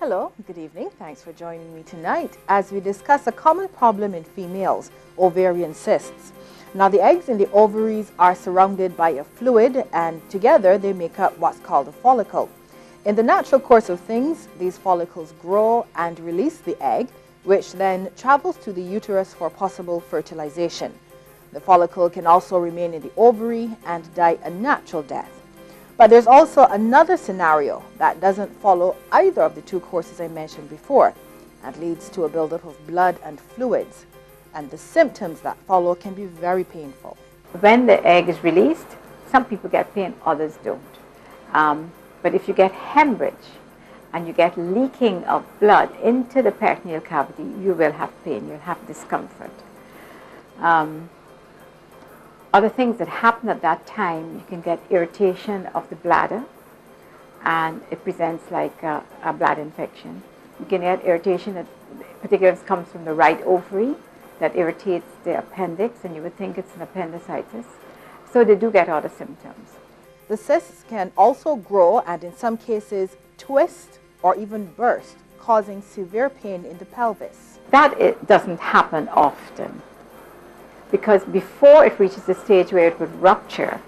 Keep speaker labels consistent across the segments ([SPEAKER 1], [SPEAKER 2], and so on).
[SPEAKER 1] Hello, good evening. Thanks for joining me tonight as we discuss a common problem in females, ovarian cysts. Now, the eggs in the ovaries are surrounded by a fluid, and together they make up what's called a follicle. In the natural course of things, these follicles grow and release the egg, which then travels to the uterus for possible fertilization. The follicle can also remain in the ovary and die a natural death. But there's also another scenario that doesn't follow either of the two courses I mentioned before and leads to a buildup of blood and fluids. And the symptoms that follow can be very painful.
[SPEAKER 2] When the egg is released, some people get pain, others don't. But if you get hemorrhage and you get leaking of blood into the peritoneal cavity, you will have pain, you'll have discomfort. Other things that happen at that time, you can get irritation of the bladder, and it presents like a bladder infection. You can get irritation that particularly comes from the right ovary that irritates the appendix, and you would think it's an appendicitis. So they do get other symptoms.
[SPEAKER 1] The cysts can also grow and in some cases twist or even burst, causing severe pain in the pelvis.
[SPEAKER 2] That doesn't happen often, because before it reaches the stage where it would rupture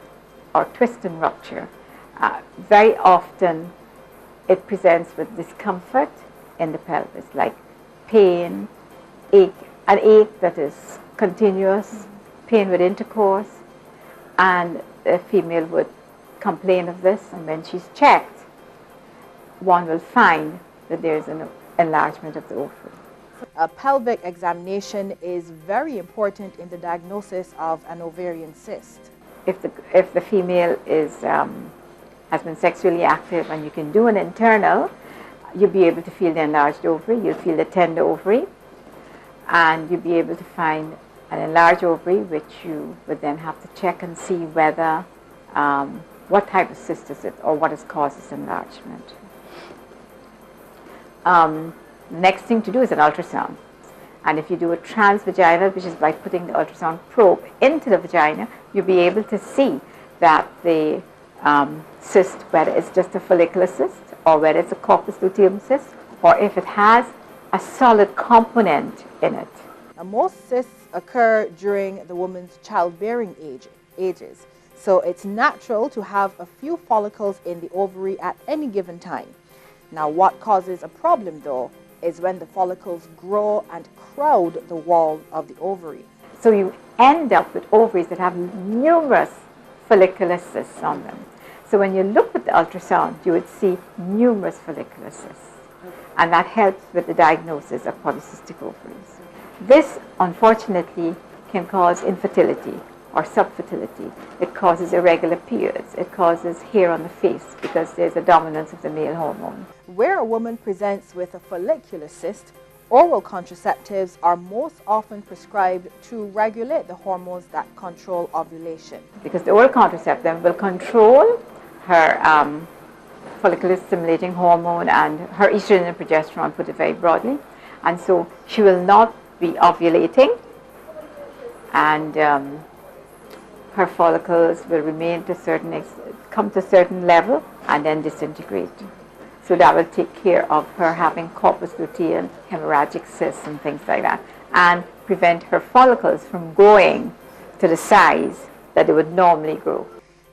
[SPEAKER 2] or twist and rupture, very often it presents with discomfort in the pelvis, like pain, ache, an ache that is continuous, pain with intercourse, and the female would complain of this, and when she's checked, one will find that there's an enlargement of the ovary.
[SPEAKER 1] A pelvic examination is very important in the diagnosis of an ovarian cyst.
[SPEAKER 2] If the female has been sexually active and you can do an internal, you'll be able to feel the enlarged ovary, you'll feel the tender ovary, and you'll be able to find an enlarged ovary, which you would then have to check and see whether, what type of cyst is it or what has caused this enlargement. Next thing to do is an ultrasound. And if you do a transvaginal, which is by putting the ultrasound probe into the vagina, you'll be able to see that the cyst, whether it's just a follicular cyst or whether it's a corpus luteum cyst, or if it has a solid component in it.
[SPEAKER 1] Now, most cysts occur during the woman's childbearing ages. So it's natural to have a few follicles in the ovary at any given time. Now, what causes a problem though is when the follicles grow and crowd the wall of the ovary.
[SPEAKER 2] So you end up with ovaries that have numerous follicular cysts on them. So when you look at the ultrasound, you would see numerous follicular cysts. And that helps with the diagnosis of polycystic ovaries. This, unfortunately, can cause infertility or subfertility. It causes irregular periods. It causes hair on the face because there's a dominance of the male hormone.
[SPEAKER 1] Where a woman presents with a follicular cyst, oral contraceptives are most often prescribed to regulate the hormones that control ovulation.
[SPEAKER 2] Because the oral contraceptive will control her follicular stimulating hormone and her estrogen and progesterone, put it very broadly. And so she will not be ovulating, and her follicles will remain to a certain come to a certain level and then disintegrate. So that will take care of her having corpus luteum, hemorrhagic cysts and things like that, and prevent her follicles from growing to the size that they would normally grow.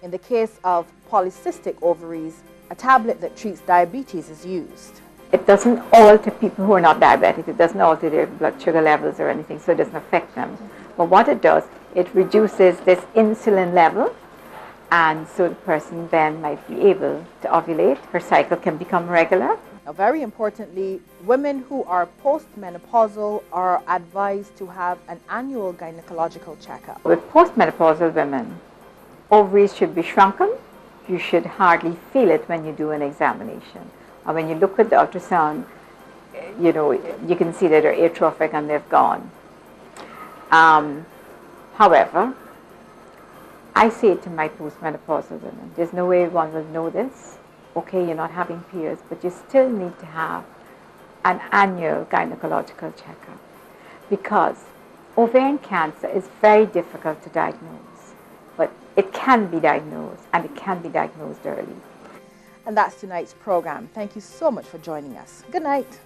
[SPEAKER 1] In the case of polycystic ovaries, a tablet that treats diabetes is used.
[SPEAKER 2] It doesn't alter people who are not diabetic. It doesn't alter their blood sugar levels or anything, so it doesn't affect them. But what it does, it reduces this insulin level, and so the person then might be able to ovulate. Her cycle can become regular.
[SPEAKER 1] Now, very importantly, women who are postmenopausal are advised to have an annual gynecological checkup.
[SPEAKER 2] With postmenopausal women, ovaries should be shrunken. You should hardly feel it when you do an examination. And when you look at the ultrasound, you can see that they're atrophic and they've gone. However, I say to my postmenopausal women, there's no way one will know this. Okay, you're not having periods, but you still need to have an annual gynecological checkup, because ovarian cancer is very difficult to diagnose, but it can be diagnosed, and it can be diagnosed early.
[SPEAKER 1] And that's tonight's program. Thank you so much for joining us. Good night.